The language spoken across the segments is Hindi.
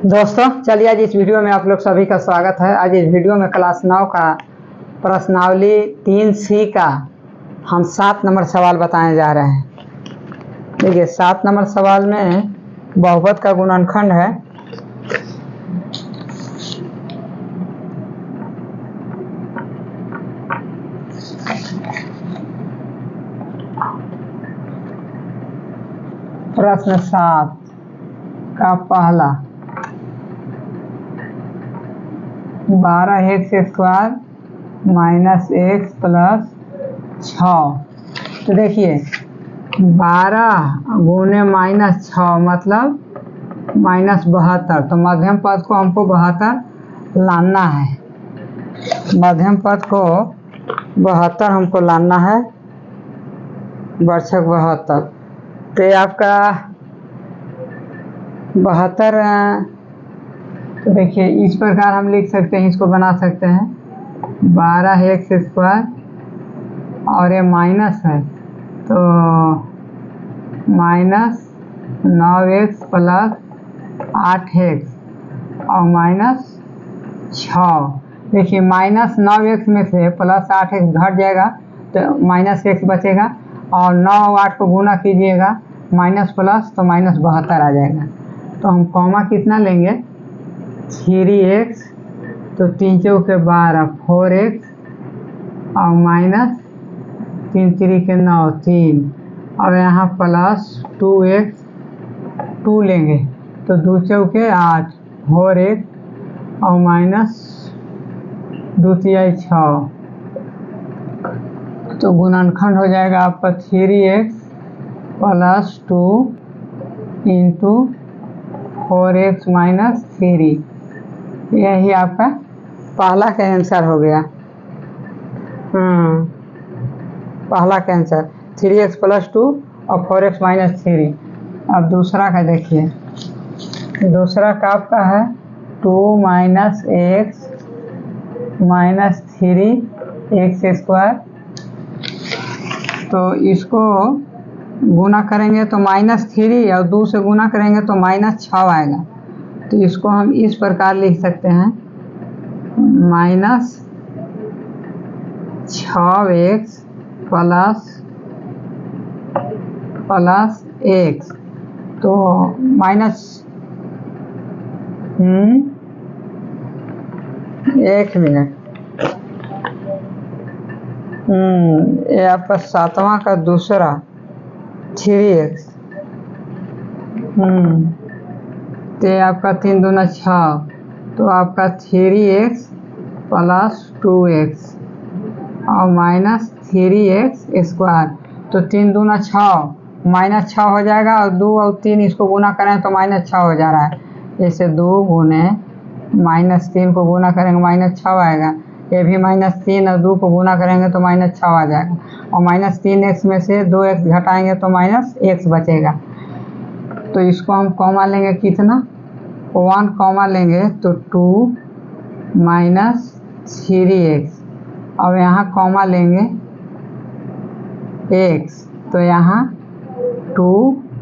दोस्तों चलिए आज इस वीडियो में आप लोग सभी का स्वागत है। आज इस वीडियो में क्लास 9 का प्रश्नावली 3C का हम 7 नंबर सवाल बताने जा रहे हैं। देखिए 7 नंबर सवाल में बहुपद का गुणनखंड है। प्रश्न 7 का पहला 12x² - x + 6। तो देखिए 12 गुने -6 मतलब -72। तो मध्यम पद को हमको 72 लाना है। मध्यम पद को 72 हमको लाना है। वर्षक 72। तो ये आपका 72। तो देखिए इस प्रकार हम लिख सकते हैं, इसको बना सकते हैं 12x² और ये माइनस है तो -9x + 8x और -6। देखिए -9x में से +8x घट जाएगा तो -x बचेगा और 9 और 8 को गुना कीजिएगा माइनस प्लस तो -72 आ जाएगा। तो हम कॉमा कितना लेंगे 3x तो 3 चौके 12 4x और -3 3 के 9 3 और यहाँ +2x 2 लेंगे तो 2 चौके 8 4x और -2 तिहाई 6। तो गुणनखंड हो जाएगा आपका 3x + 2 × 4x - 3। यही आपका पहला का आंसर हो गया। पहला का आंसर 3x + 2 और 4x - 3। अब दूसरा का देखिए, दूसरा का आपका है 2 - x - 3x²। तो इसको गुना करेंगे तो -3 और 2 से गुना करेंगे तो -6 आएगा। तो इसको हम इस प्रकार लिख सकते हैं -6x + x। तो एक मिनट, ये आपका 7वां का दूसरा 3x। तो ये आपका 3 दूना 6 तो आपका 3x + 2x और -3x²। तो 3 दूना 6 -6 हो जाएगा और 2 और 3 इसको गुना करें तो -6 हो जा रहा है। जैसे 2 गुने -3 को गुना करेंगे -6 आएगा। ये भी -3 और 2 को गुना करेंगे तो -6 आ जाएगा और -3x में से 2x घटाएंगे तो -x बचेगा। तो इसको हम कॉमा लेंगे कितना 1 कॉमा लेंगे तो 2 - 3x और यहाँ कॉमा लेंगे x तो यहाँ 2 -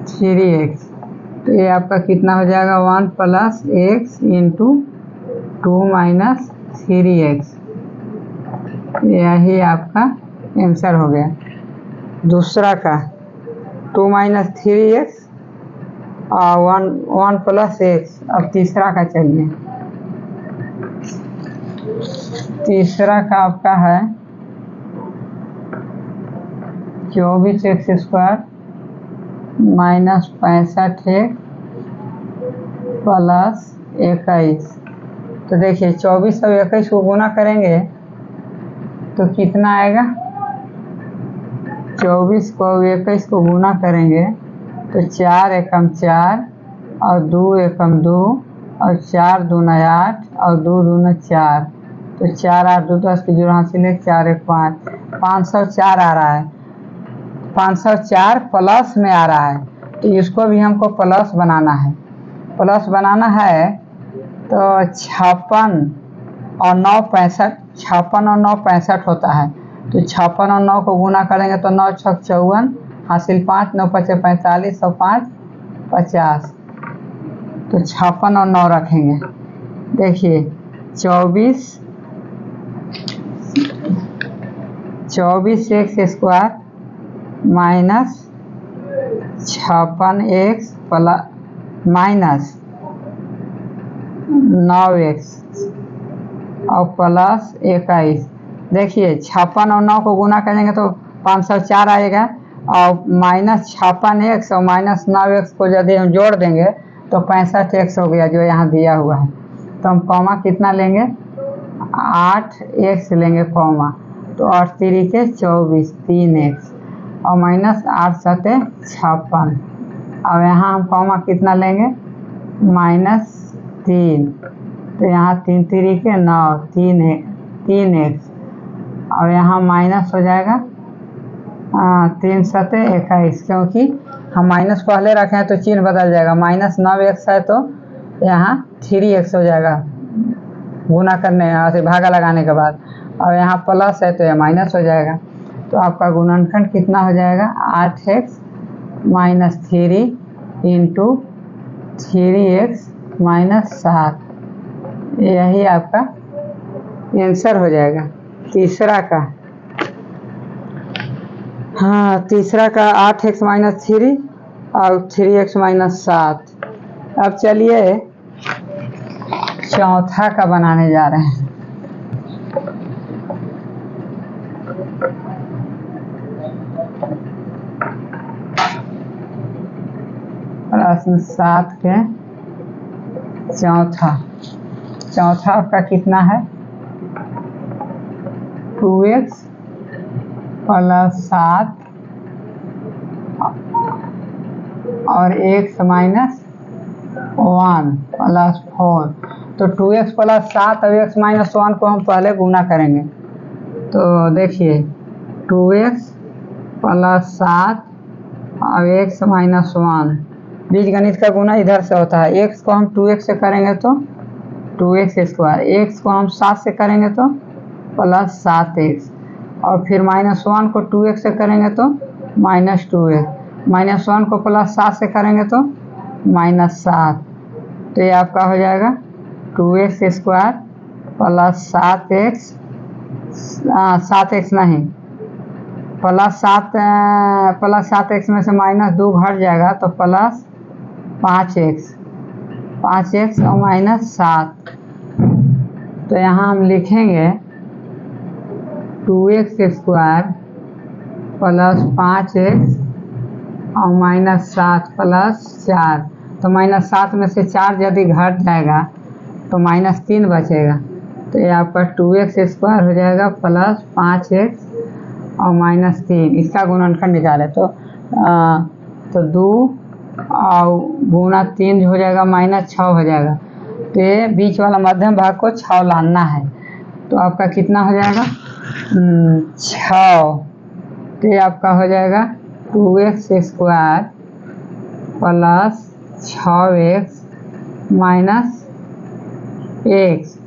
3x। तो ये आपका कितना हो जाएगा 1 + x × 2 - 3x। यही आपका आंसर हो गया। दूसरा का 2 - 3x और 1 + x। अब तीसरा का चलिए, तीसरा का आपका है 24x² - 65x + 21। तो देखिए 24 और 21 को गुना करेंगे तो कितना आएगा 24 को 21 को गुना करेंगे तो 4 एकम 4 और 2 एकम 2 और 4 दूना 8 और 2 दूना 4। तो 4 8 2 10 की जोड़ हासिल है 4 1 5 504 आ रहा है। 504 प्लस में आ रहा है तो इसको भी हमको प्लस बनाना है। प्लस बनाना है तो 56 और 9 65। 56 और 9 65 होता है। तो 56 और 9 को गुना करेंगे तो 9 6 54 हासिल 5 9 5 45 और 5 50। तो 56 और 9 रखेंगे। देखिए 24x² minus 56x minus 9x और प्लस 21। देखिए 56 और 9 को गुना करेंगे तो 504 आएगा, और माइनस 56x और माइनस 9x को यदि हम जोड़ देंगे तो 65x हो गया, जो यहाँ दिया हुआ है। तो हम कॉमा कितना लेंगे, 8x लेंगे कॉमा, तो 8 3 के 24 3x और माइनस 8 7 56। अब यहाँ हम कॉमा कितना लेंगे, -3, तो यहाँ 3 3 के 9 3x और यहाँ माइनस हो जाएगा 3 7 21, क्योंकि हम माइनस पहले रखे हैं तो चिन्ह बदल जाएगा। माइनस 9x है तो यहाँ 3x हो जाएगा गुना करने से भागा लगाने के बाद, और यहाँ प्लस है तो यह माइनस हो जाएगा। तो आपका गुणनखंड कितना हो जाएगा, 8x minus 3 into 3x minus 7। यही आपका आंसर हो जाएगा तीसरा का। हाँ, तीसरा का 8x माइनस 3 और 3x माइनस 7। अब चलिए चौथा का बनाने जा रहे हैं। प्रश्न 7 के चौथा आपका कितना है, 2x प्लस 7 और x माइनस 1 प्लस 4। तो 2x प्लस 7 और x माइनस 1 को हम पहले गुना करेंगे। तो देखिए 2x प्लस 7 और x माइनस 1, बीजगणित का गुना इधर से होता है। x को हम 2x से करेंगे तो 2x², x को हम 7 से करेंगे तो प्लस 7x, और फिर -1 को 2x से करेंगे तो -2x, -1 को प्लस 7 से करेंगे तो -7। तो ये आपका हो जाएगा 2x² प्लस 7x नहीं, प्लस 7x में से -2 घट जाएगा तो प्लस 5x और -7। तो यहाँ हम लिखेंगे 2x² प्लस 5x और -7 प्लस 4। तो -7 में से 4 यदि घट जाएगा तो -3 बचेगा। तो ये आपका 2x² हो जाएगा प्लस 5x और -3। इसका गुणनखंड निकाले तो 2 और गुना 3 हो जाएगा -6 हो जाएगा। तो ये बीच वाला मध्यम भाग को 6 लाना है। तो आपका कितना हो जाएगा, 6। तो ये आपका हो जाएगा 2x² plus 6x minus x।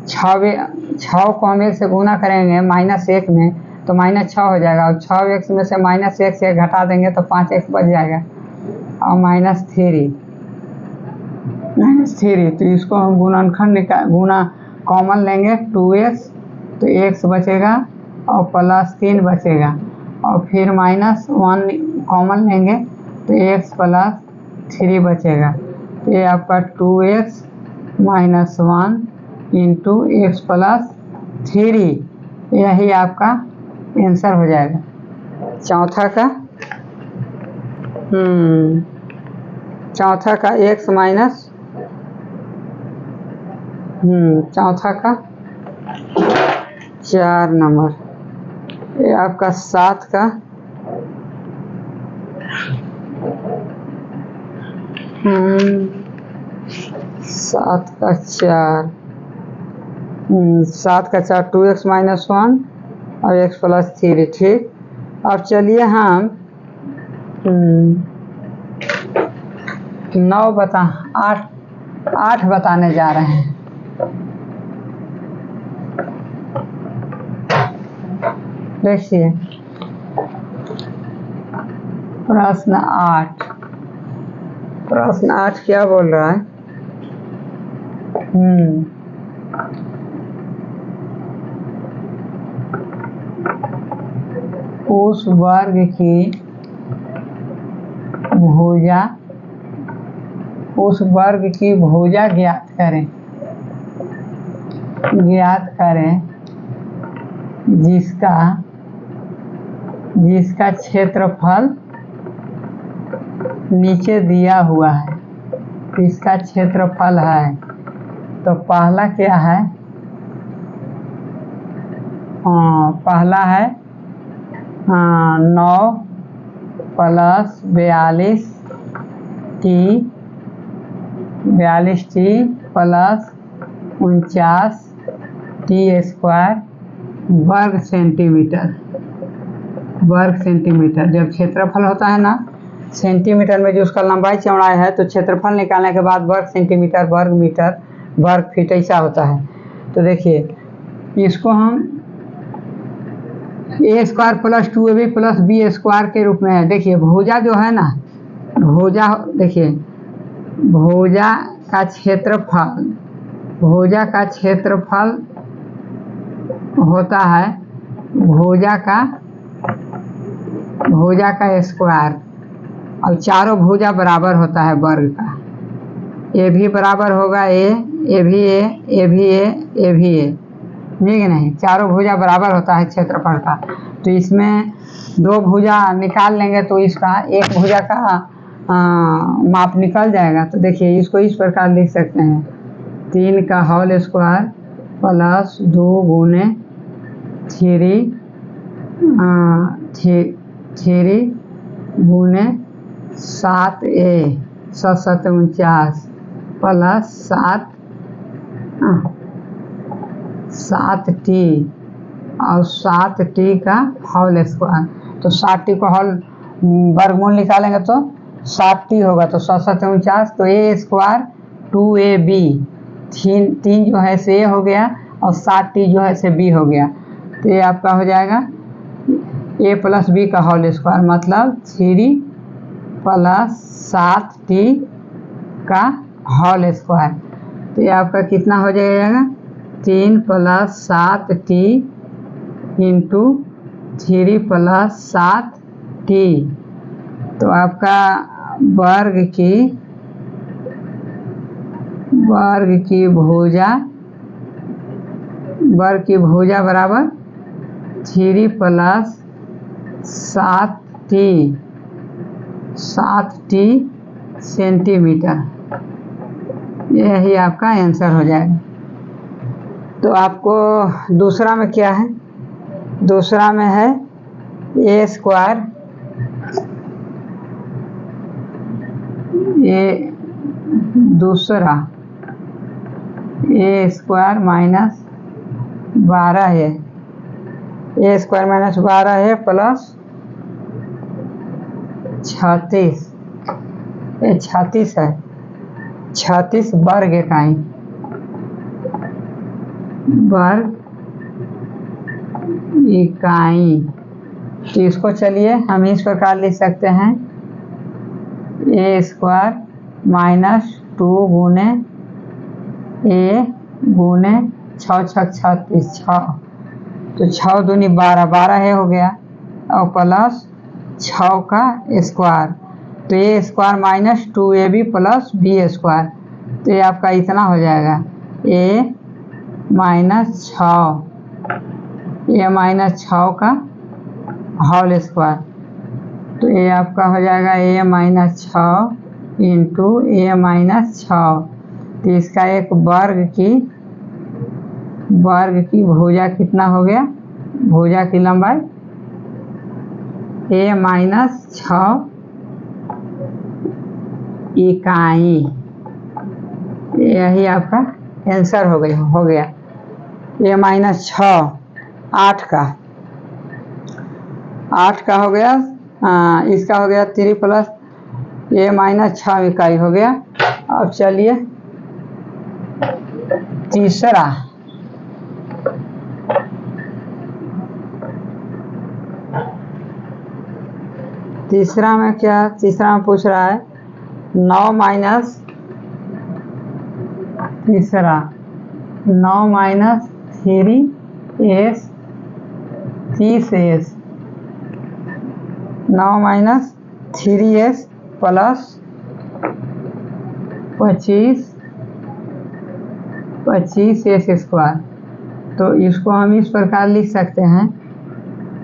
6 को हम 1 से गुना करेंगे -1 में तो -6 हो जाएगा, और 6x में से -1 से घटा देंगे तो 5x बच जाएगा, और -3। तो इसको हम गुणनखंड गुना कॉमन लेंगे 2x, तो x बचेगा और प्लस 3 बचेगा, और फिर -1 कॉमन लेंगे तो x प्लस 3 बचेगा। तो ये आपका 2x minus 1 into x plus 3, यही आपका आंसर हो जाएगा चौथा का। चौथा का x माइनस चौथा का 4 नंबर। ये आपका 7 का 4 2x माइनस 1 और x प्लस 3। ठीक, अब चलिए हम 8 बताने जा रहे हैं। देखिए प्रश्न 8 क्या बोल रहा है, उस वर्ग की भुजा ज्ञात करें जिसका क्षेत्रफल नीचे दिया हुआ है। इसका क्षेत्रफल है, तो पहला क्या है? पहला है 9 plus 42t plus 49t square वर्ग सेंटीमीटर। जब क्षेत्रफल होता है ना सेंटीमीटर में, जो उसका लंबाई चौड़ाई है, तो क्षेत्रफल निकालने के बाद वर्ग सेंटीमीटर, वर्ग मीटर, वर्ग फीट ऐसा होता है। तो देखिए इसको हम a square plus 2ab plus b square के रूप में है। देखिए भुजा जो है ना, देखिए भुजा का क्षेत्रफल होता है भुजा का स्क्वायर, और चारों भुजा बराबर होता है वर्ग का। ए भी बराबर होगा ए भी ए, ठीक है नहीं? चारों भुजा बराबर होता है क्षेत्रफल का। तो इसमें 2 भुजा निकाल लेंगे तो इसका एक भुजा का माप निकल जाएगा। तो देखिए इसको इस प्रकार लिख सकते हैं 3 का होल स्क्वायर प्लस 2 गुने 3 गुने 7a 7 प्लस 7t और 7t का होल स्क्वायर। तो 7t को होल वर्गमूल निकालेंगे तो 7t होगा, तो 7 तो a स्क्वायर 2ab 3 जो है से a हो गया और 7t जो है से b हो गया। तो ये आपका हो जाएगा a प्लस b का होल स्क्वायर, मतलब 3 प्लस 7t का होल स्क्वायर। तो ये आपका कितना हो जाएगा? 3 plus 7t into 3 plus 7t। तो आपका वर्ग की भुजा बराबर 3 प्लस 7t सेंटीमीटर। यही आपका आंसर हो जाएगा। तो आपको दूसरा में क्या है? दूसरा में है a स्क्वायर माइनस 12 है, a स्क्वायर माइनस 12 है प्लस 36, ये 36 है, 36 वर्ग इकाई तो इसको चलिए हम इस प्रकार लिख सकते हैं a स्क्वायर माइनस 2 गुने a गुने 6 36 6, तो 6 दूनी 12 है हो गया, और प्लस 6 का स्क्वायर, तो a square minus 2ab plus b square. तो ये आपका इतना हो जाएगा a माइनस 6 का होल स्क्वायर। तो ये आपका हो जाएगा a minus 6 into a minus 6। तो इसका एक वर्ग की भुजा कितना हो गया? भुजा की लंबाई a माइनस 6 इकाई। यही आपका आंसर हो गया a माइनस 6 8 का हो गया। इसका हो गया 3 प्लस a माइनस 6 इकाई हो गया। अब चलिए तीसरा में क्या? तीसरा में पूछ रहा है 9 माइनस तीसरा 9 minus 3s 30s, 9 minus 3s plus 25s square. तो इसको हम इस प्रकार लिख सकते हैं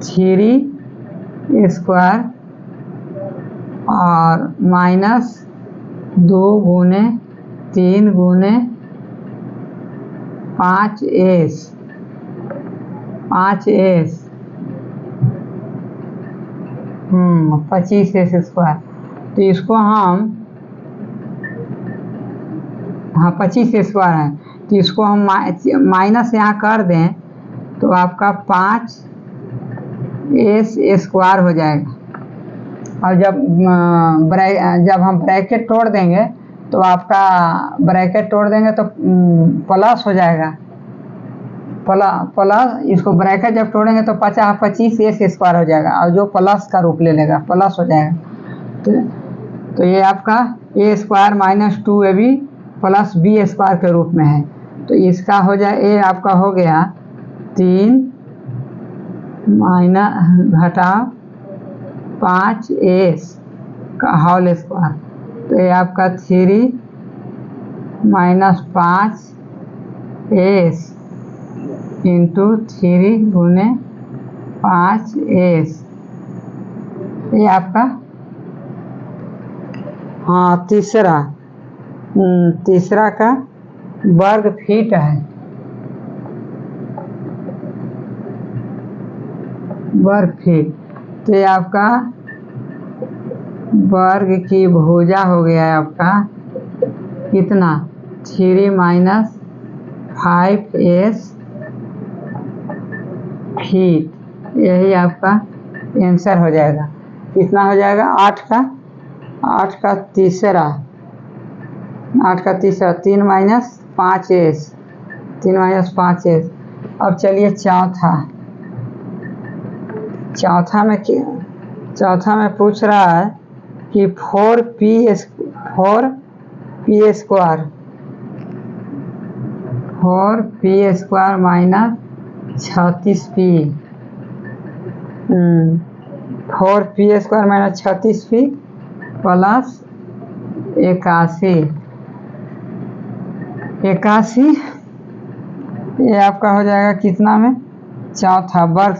3 स्क्वायर और माइनस 2 गुने 3 गुने 5s 25s स्क्वायर। तो इसको हम 25 स्क्वायर है, तो इसको हम माइनस यहाँ कर दें तो आपका 5s स्क्वायर हो जाएगा। और जब हम ब्रैकेट तोड़ देंगे तो आपका ब्रैकेट तोड़ देंगे तो प्लस हो जाएगा, प्लस इसको ब्रैकेट जब तोड़ेंगे तो 25s स्क्वायर हो जाएगा और जो प्लस का रूप ले लेगा प्लस हो जाएगा। तो ये आपका a square minus 2ab plus b square के रूप में है। तो इसका हो जाए a आपका हो गया 3 माइनस घटा 5s का होल स्क्वायर। तो ये आपका 3 माइनस 5s इंटू 3 गुने 5s, ये आपका तीसरा का वर्ग फीट है, वर्ग फीट। तो ये आपका वर्ग की भुजा हो गया है आपका कितना 3 माइनस 5s फीट, यही आपका आंसर हो जाएगा। कितना हो जाएगा 8 का तीसरा 3 माइनस 5s 3 माइनस 5s। अब चलिए चौथा में पूछ रहा है कि 4p square minus 36p 4p square minus 36p plus 81, ये आपका हो जाएगा कितना में चौथा वर्ग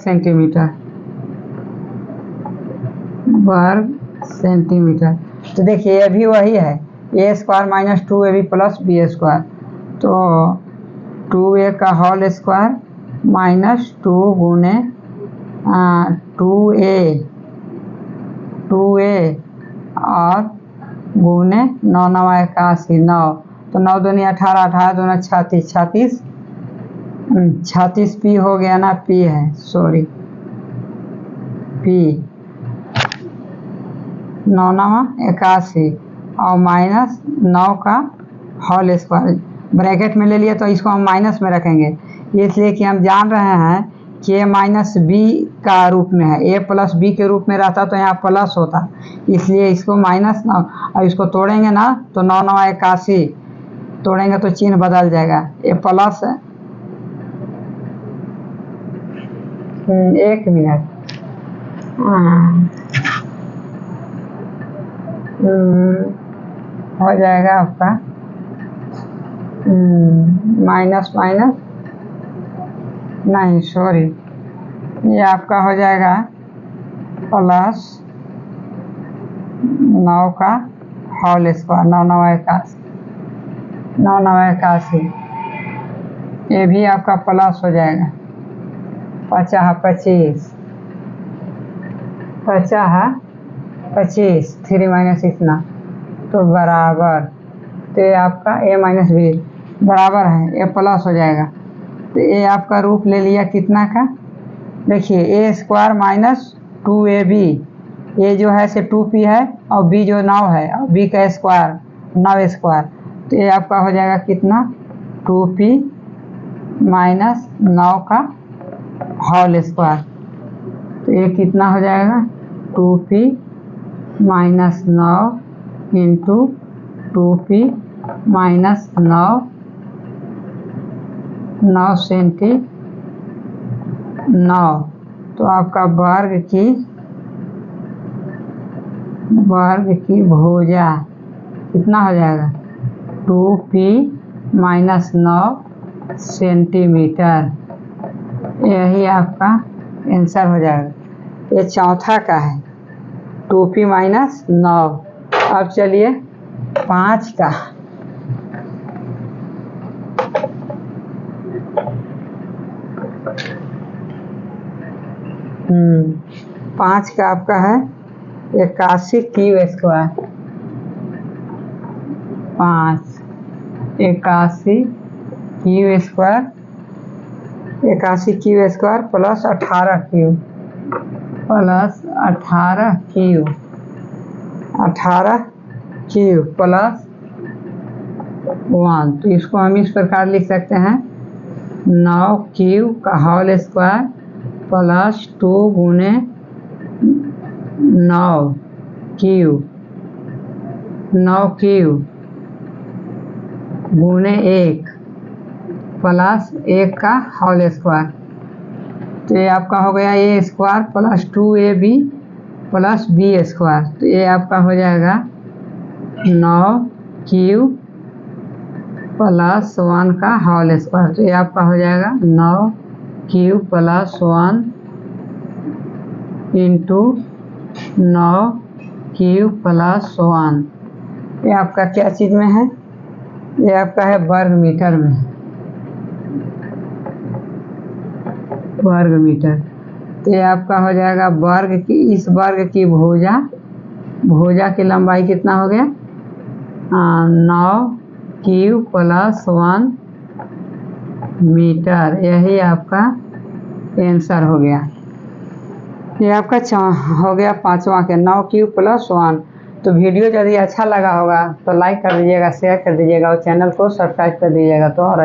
सेंटीमीटर। तो देखिए ये भी वही है a square minus 2ab plus b square. तो 2a का होल स्क्वायर माइनस 2 गुने 2a और गुने 9 9 81 9, तो 9 दूनी 18 18 दूना 36 p हो गया ना, p है सॉरी p 9 9 81 और माइनस 9 का होल स्क्वायर ब्रैकेट में ले लिया तो इसको हम माइनस में रखेंगे, इसलिए कि हम जान रहे हैं कि a माइनस b का रूप में है, a प्लस b के रूप में रहता तो यहाँ प्लस होता, इसलिए इसको माइनस 9 और इसको तोड़ेंगे ना तो 9 9 81 तोड़ेंगे तो चिन्ह बदल जाएगा, ये प्लस है। 1 मिनट हो जाएगा आपका माइनस नहीं सॉरी, ये आपका हो जाएगा प्लस 9 का होल स्क्वायर 9 9 81, ये भी आपका प्लस हो जाएगा 25 3 माइनस इतना तो बराबर, तो ये आपका a माइनस b बराबर है, ये प्लस हो जाएगा। तो ये आपका रूप ले लिया कितना का, देखिए a स्क्वायर माइनस 2ab, ये जो है से 2p है और b जो 9 है और b का स्क्वायर 9 स्क्वायर, तो ये आपका हो जाएगा कितना 2p माइनस 9 का होल स्क्वायर। तो ये कितना हो जाएगा 2p minus 9 into 2p minus 9 9 senti 9, तो आपका वर्ग की भुजा कितना हो जाएगा 2p माइनस 9 सेंटीमीटर। यही आपका आंसर हो जाएगा। ये चौथा का है 2p माइनस 9। अब चलिए 5 का। 5 का आपका है 81 Q square. 81 Q square, 81 Q square plus 18 Q plus 18 Q plus 1। तो इसको हम इस प्रकार लिख सकते हैं 9 क्यू का होल स्क्वायर प्लस 2 गुने 9 क्यू गुने 1 प्लस 1 का होल स्क्वायर। तो ये आपका हो गया A square plus 2ab plus B square. तो ये आपका हो जाएगा 9 क्यू प्लस 1 का होल स्क्वायर। तो ये आपका हो जाएगा 9 Q plus 1 into 9 Q plus 1। ये आपका क्या चीज़ में है? ये आपका है वर्ग मीटर में, वर्ग मीटर। तो ये आपका हो जाएगा इस वर्ग की भुजा की लंबाई कितना हो गया 9 क्यू प्लस 1 मीटर। यही आपका आंसर हो गया। ये आपका हो गया 5वां के 9 क्यू प्लस 1। तो वीडियो यदि अच्छा लगा होगा तो लाइक कर दीजिएगा, शेयर कर दीजिएगा और चैनल को सब्सक्राइब कर दीजिएगा। तो और